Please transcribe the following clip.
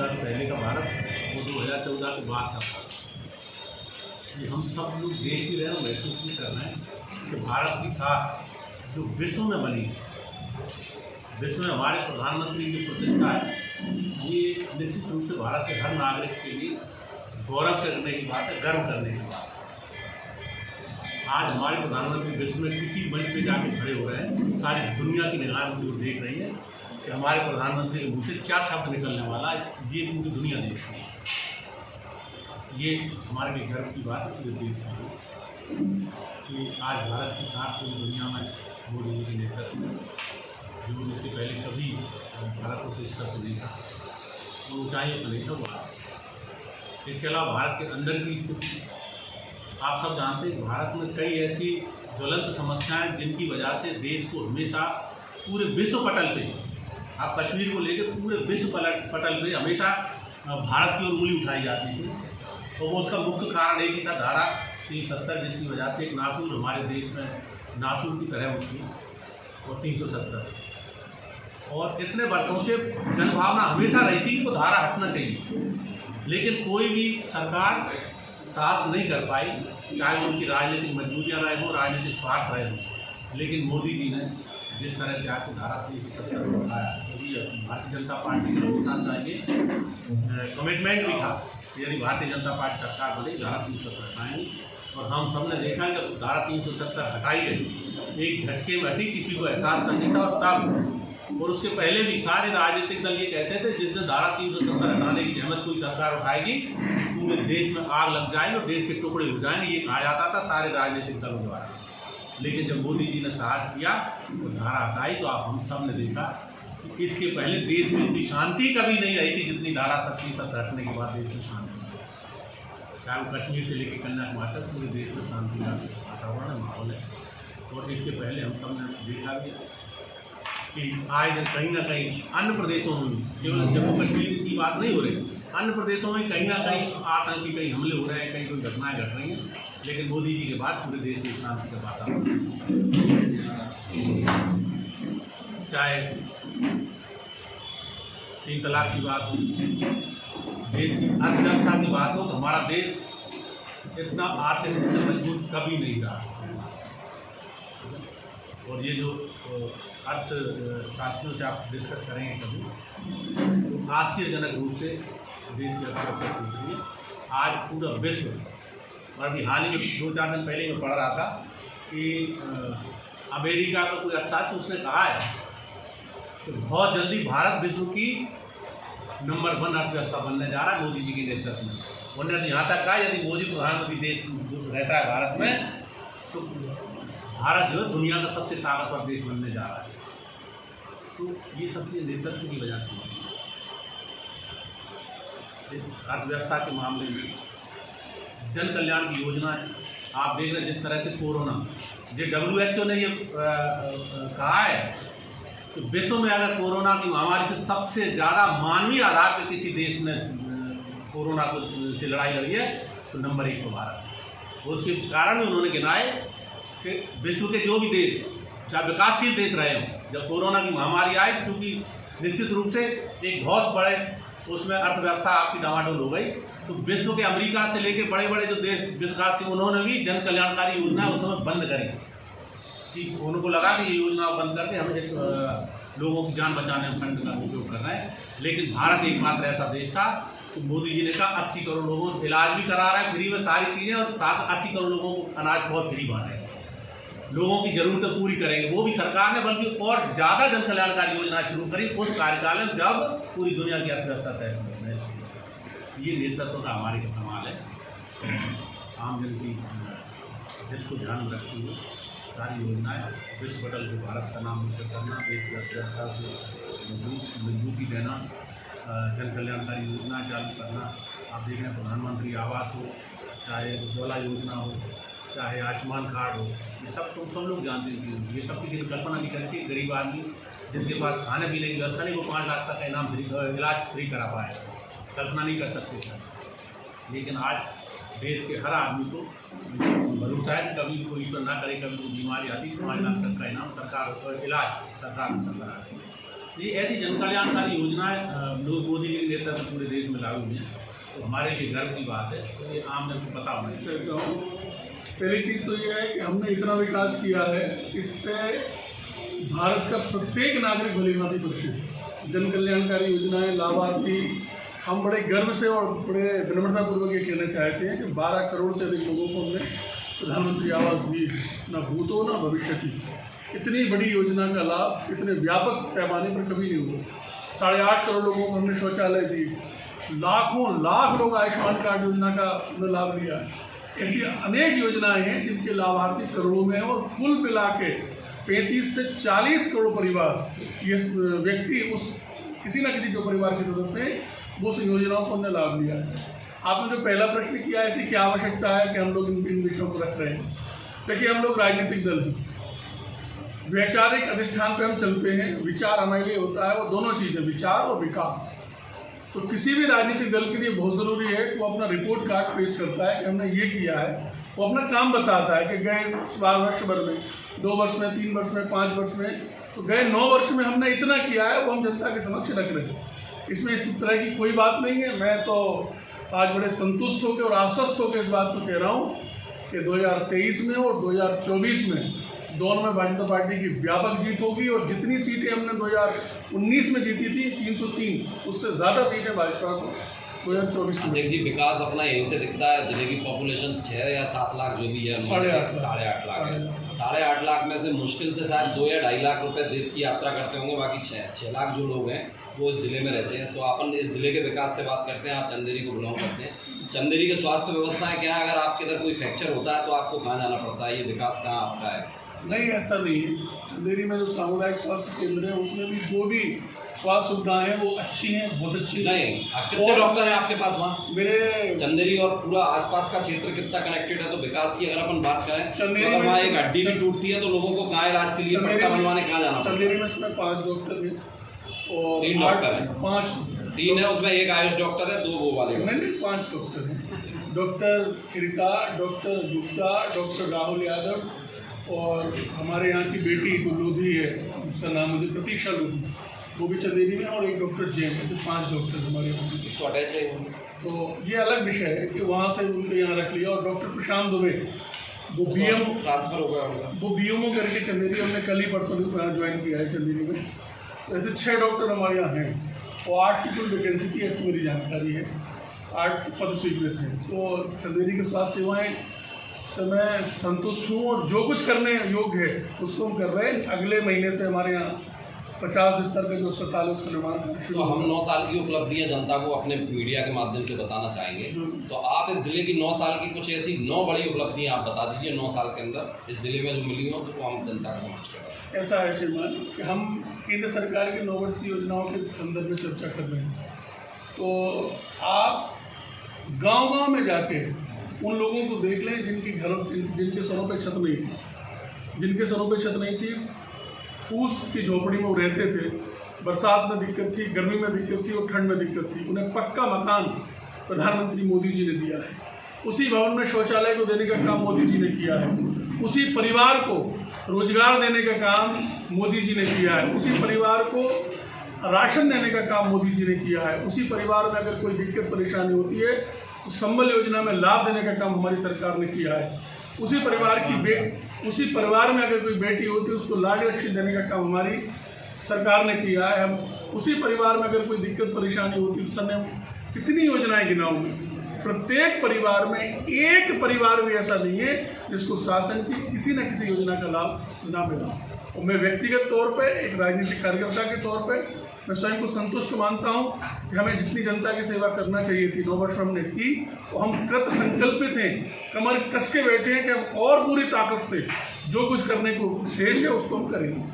2014 से पहले का भारत वो 2014 के बाद का भारत। ये हम सब लोग देख ही रहे हैं, महसूस भी कर रहे हैं कि भारत की साख जो विश्व में बनी है, विश्व में हमारे प्रधानमंत्री की प्रतिष्ठा है, ये निश्चित रूप से भारत के हर नागरिक के लिए गौरव करने की बात है, गर्व करने की बात है। आज हमारे प्रधानमंत्री विश्व में किसी मंच पे जाके खड़े हो रहे हैं, सारी दुनिया की निगाहें उनकी ओर देख रही है कि हमारे प्रधानमंत्री के मुँह से क्या शब्द निकलने वाला है, ये पूरी दुनिया देख रही है। ये हमारे लिए गर्व की बात है पूरे देश के लिए कि आज भारत की साख पूरी दुनिया में मोदी जी के नेतृत्व में, जो इसके पहले कभी भारत को इस स्तर पर नहीं था, वो ऊँचाइयों पर नहीं था हुआ। इसके अलावा भारत के अंदर की स्थिति आप सब जानते हैं, भारत में कई ऐसी ज्वलंत समस्याएं जिनकी वजह से देश को हमेशा पूरे विश्व पटल पे, आप कश्मीर को लेकर पूरे विश्व पटल पे हमेशा भारत की ओर उंगली उठाई जाती थी। तो वो उसका मुख्य कारण एक ही था, धारा 370, जिसकी वजह से एक नासूर हमारे देश में नासूर की तरह उठी, और 370। और इतने वर्षों से जनभावना हमेशा रही थी कि वो धारा हटना चाहिए, लेकिन कोई भी सरकार साहस नहीं कर पाई, चाहे उनकी राजनीतिक मजबूरियाँ रहे हों, राजनीतिक स्वार्थ रहे हों। लेकिन मोदी जी ने जिस तरह से आपको धारा 370 को उठाया, भारतीय जनता पार्टी के हमेशा से आगे कमिटमेंट भी था कि यदि भारतीय जनता पार्टी सरकार बने धारा 370 हटाएंगे। और हम सब ने देखा जब धारा 370 हटाई गई, एक झटके में हटी, किसी को एहसास नहीं था। और तब और उसके पहले भी सारे राजनीतिक दल ये कहते थे जिस दिन धारा 370 हटाने की जहमत कोई सरकार उठाएगी, पूरे देश में आग लग जाएगी और देश के टुकड़े हो जाएंगे, ये कहा जाता था सारे राजनीतिक दलों द्वारा। लेकिन जब मोदी जी ने साहस किया तो धारा हटाई, तो आप हम सब ने देखा कि इसके पहले देश में इतनी शांति कभी नहीं रही थी जितनी धारा 370 हटने के बाद देश में शांति। चाहे वो कश्मीर से लेकर कन्याकुमारी तक पूरे देश में शांति का वातावरण है, माहौल है। और इसके पहले हम सब ने देखा भी कि आए दिन कहीं ना कहीं अन्य प्रदेशों में भी, केवल जम्मू कश्मीर की बात नहीं हो रही, अन्य प्रदेशों में कहीं ना कहीं आतंकी कहीं हमले हो रहे हैं, कहीं कोई घटनाएं घट रही हैं। लेकिन मोदी जी के बाद पूरे देश में शांति का वातावरण, चाहे 3 तलाक की बात हो, देश की अर्थव्यवस्था की बात हो, तो हमारा देश इतना आर्थिक रूप से मजबूत कभी नहीं रहा। और ये जो अर्थशास्त्रियों से आप डिस्कस करेंगे कभी, तो आश्चर्यजनक रूप से देश की अर्थव्यवस्था टूट रही है आज पूरा विश्व। और अभी हाल ही में 2-4 दिन पहले मैं पढ़ रहा था कि अमेरिका का कोई अर्थशास्त्री उसने कहा है कि बहुत जल्दी भारत विश्व की नंबर 1 अर्थव्यवस्था बनने जा रहा है मोदी जी के नेतृत्व में। उन्होंने तो यहाँ तक कहा यदि मोदी प्रधानमंत्री देश रहता है भारत में, तो भारत जो है दुनिया का सबसे ताकतवर देश बनने जा रहा है। तो ये सब चीज़ नेतृत्व की वजह से होती है। अर्थव्यवस्था के मामले में जन कल्याण की योजनाएं आप देख रहे हैं, जिस तरह से कोरोना, जो WHO ने ये कहा है कि विश्व में अगर कोरोना की महामारी से सबसे ज़्यादा मानवीय आधार पर किसी देश ने कोरोना को से लड़ाई लड़ी है तो नंबर 1 पर भारत। उसके कारण भी उन्होंने गिनाए कि विश्व के जो भी देश, चाहे विकासशील देश रहे हों, जब कोरोना की महामारी आई, क्योंकि निश्चित रूप से एक बहुत बड़े उसमें अर्थव्यवस्था आपकी डामाडोल हो गई, तो विश्व के अमेरिका से लेके बड़े बड़े जो देश विकासशील, उन्होंने भी जन कल्याणकारी योजना उस समय बंद करी कि उनको लगा कि ये योजना बंद करके हम इस लोगों की जान बचाने में फंड का उपयोग कर रहे हैं। लेकिन भारत एकमात्र ऐसा देश था कि मोदी जी ने कहा 80 करोड़ लोगों को इलाज भी करा रहा है फ्री में, सारी चीज़ें, और साथ 80 करोड़ लोगों को अनाज बहुत फ्री बांटेंगे, लोगों की जरूरतें पूरी करेंगे। वो भी सरकार ने बल्कि और ज़्यादा जन कल्याणकारी योजना शुरू करी उस कार्यकाल में जब पूरी दुनिया की अर्थव्यवस्था तैस में। ये नेतृत्व का हमारे कमाल है। आम जन की हित को ध्यान में रखते हुए सारी योजनाएं, विश्व पटल को भारत का नाम रोशन करना, देश की अर्थव्यवस्था को मजबूती देना, जन कल्याणकारी योजना चालू करना। आप देख रहे हैं प्रधानमंत्री आवास हो, चाहे उज्ज्वला योजना हो, चाहे आयुष्मान कार्ड हो, ये सब तुम सब लोग जानते हैं। ये सब किसी ने कल्पना नहीं करी थी। गरीब आदमी जिसके पास खाने पीने की व्यवस्था नहीं, वो 5 लाख तक का इनाम इलाज फ्री करा पाए, कल्पना नहीं कर सकते थे। लेकिन आज देश के हर आदमी को भरोसा है कि कभी कोई ईश्वर ना करे, कभी कोई बीमारी आती, 5 लाख तक का इनाम सरकार, इलाज सरकार करा रही है। ये ऐसी जन कल्याणकारी योजनाएं मोदी जी के नेतृत्व में पूरे देश में लागू हुई हैं, तो हमारे लिए गर्व की बात है। तो ये आम जन को पता होना चाहिए। पहली चीज़ तो ये है कि हमने इतना विकास किया है, इससे भारत का प्रत्येक नागरिक भलीभांति परिचित। जन कल्याणकारी योजनाएं, लाभार्थी, हम बड़े गर्व से और बड़े विनम्रतापूर्वक ये कहना चाहते हैं कि 12 करोड़ से अधिक लोगों को हमने प्रधानमंत्री आवास दी, न भूत हो न भविष्य की। इतनी बड़ी योजना का लाभ इतने व्यापक पैमाने पर कभी नहीं हुआ। 8.5 करोड़ लोगों को हमने शौचालय दी, लाखों लाख लोग आयुष्मान कार्ड योजना का लाभ लिया। ऐसी अनेक योजनाएं हैं जिनके लाभार्थी करोड़ों में हैं और कुल मिला के 35 से 40 करोड़ परिवार, ये व्यक्ति उस किसी न किसी जो परिवार के सदस्य हैं वो उस योजनाओं से हमने लाभ लिया है। आपने जो पहला प्रश्न किया है, ऐसी क्या आवश्यकता है कि हम लोग इन विषयों को रख रहे हैं। देखिए, हम लोग राजनीतिक दल हैं, वैचारिक अधिष्ठान पे हम चलते हैं। विचार हमारे लिए होता है वो दोनों चीज़ें, विचार और विकास। तो किसी भी राजनीतिक दल के लिए बहुत ज़रूरी है कि वो अपना रिपोर्ट कार्ड पेश करता है कि हमने ये किया है, वो अपना काम बताता है कि गए 12 वर्ष भर में, 2 वर्ष में, 3 वर्ष में, 5 वर्ष में, तो गए 9 वर्ष में हमने इतना किया है, वो हम जनता के समक्ष रख रहे हैं। इसमें इस तरह की कोई बात नहीं है। मैं तो आज बड़े संतुष्ट होकर और आश्वस्त होकर इस बात को कह रहा हूँ कि 2023 में और 2024 में दोनों में भाजपा पार्टी की व्यापक जीत होगी और जितनी सीटें हमने 2019 में जीती थी 303, उससे ज़्यादा सीटें भाजपा को 2024 में। देखिए, विकास अपना यहीं से दिखता है। जिले की पॉपुलेशन 6 या 7 लाख जो भी है, 8.5 लाख है। 8.5 लाख में से मुश्किल से शायद 2 या 2.5 लाख रुपए देश की यात्रा करते होंगे, बाकी 6 लाख जो लोग हैं वो इस जिले में रहते हैं। तो अपन इस जिले के विकास से बात करते हैं। आप चंदेरी को बिलोंग करते हैं, चंदेरी की स्वास्थ्य व्यवस्थाएं क्या है? अगर आपके इधर कोई फ्रैक्चर होता है तो आपको कहाँ जाना पड़ता है? ये विकास कहाँ आपका है? नहीं, ऐसा नहीं है। चंदेरी में जो सामुदायिक स्वास्थ्य केंद्र है उसमें भी जो भी स्वास्थ्य सुविधाएं हैं वो अच्छी हैं, बहुत अच्छी हैं। नहीं, कितने डॉक्टर हैं आपके पास वहाँ? मेरे चंदेरी और पूरा आसपास का क्षेत्र कितना कनेक्टेड है? तो विकास की अगर अपन बात करें, चंदेरी अगर में वहाँ एक हड्डी भी टूटती है तो लोगों को कहाँ इलाज के लिए पट्टा बनवाने कहाँ जाना पड़ता है? चंदेरी में इसमें 5 डॉक्टर हैं और 3 डॉक्टर हैं। 5 3 है, उसमें एक आयुष डॉक्टर है, 2 वो वाले। नहीं, 5 डॉक्टर हैं। Doctor Khirka, doctor Gupta, doctor Rahul Yadav और हमारे यहाँ की बेटी जो लोधी है, उसका नाम मुझे प्रतीक्षा लोधी, वो भी चंदेरी में, और एक डॉक्टर जैन, ऐसे 5 डॉक्टर हमारे यहाँ के। तो अटैच है। तो ये अलग विषय है कि वहाँ से उनको यहाँ रख लिया। और डॉक्टर प्रशांत दुबे, वो BMO ट्रांसफर हो गया होगा, वो BMO करके चंदेरी, हमने कल ही परसों ज्वाइन किया है चंदेरी में। तो ऐसे 6 डॉक्टर हमारे यहाँ हैं और 8 की कुल वैकेंसी थी, ऐसी मेरी जानकारी है। 8 पद स्वीकृत हैं। तो चंदेरी की स्वास्थ्य सेवाएँ तो मैं संतुष्ट हूँ और जो कुछ करने योग्य है उसको हम कर रहे हैं। अगले महीने से हमारे यहाँ 50 बिस्तर का जो अस्पताल है उसका निर्माण शुरू। तो हम 9 साल की उपलब्धियां जनता को अपने मीडिया के माध्यम से बताना चाहेंगे। तो आप इस जिले की 9 साल की कुछ ऐसी 9 बड़ी उपलब्धियां आप बता दीजिए 9 साल के अंदर इस जिले में जो मिली हो, तो हम जनता का समझ करें। ऐसा है श्रीमान कि हम केंद्र सरकार की 9 वर्ष की योजनाओं के संदर्भ में चर्चा कर रहे हैं। तो आप गाँव-गाँव में जाके उन लोगों को देख लें जिनके सरों पे छत नहीं थी, जिनके सरों पे छत नहीं थी, फूस की झोपड़ी में वो रहते थे। बरसात में दिक्कत थी, गर्मी में दिक्कत थी और ठंड में दिक्कत थी। उन्हें पक्का मकान प्रधानमंत्री मोदी जी ने दिया है। उसी भवन में शौचालय को देने का काम मोदी जी ने किया है। उसी परिवार को रोजगार देने का काम मोदी जी ने किया है। उसी परिवार को राशन देने का काम मोदी जी ने किया है। उसी परिवार में अगर कोई दिक्कत परेशानी होती है तो संबल योजना में लाभ देने का काम हमारी सरकार ने किया है। उसी परिवार में अगर कोई बेटी होती है उसको लाड लक्ष्मी देने का काम हमारी सरकार ने किया है। हम उसी परिवार में अगर कोई दिक्कत परेशानी होती है, उस समय कितनी योजनाएं गिनाऊंगी। प्रत्येक परिवार में एक परिवार भी ऐसा नहीं है जिसको शासन की किसी न किसी योजना का लाभ ना मिला। और मैं व्यक्तिगत तौर पे, एक राजनीतिक कार्यकर्ता के तौर पे, मैं स्वयं को संतुष्ट मानता हूं कि हमें जितनी जनता की सेवा करना चाहिए थी 9 वर्ष हमने की, और हम कृत संकल्पित हैं, कमर कस के बैठे हैं कि हम और पूरी ताकत से जो कुछ करने को शेष है उसको हम करेंगे।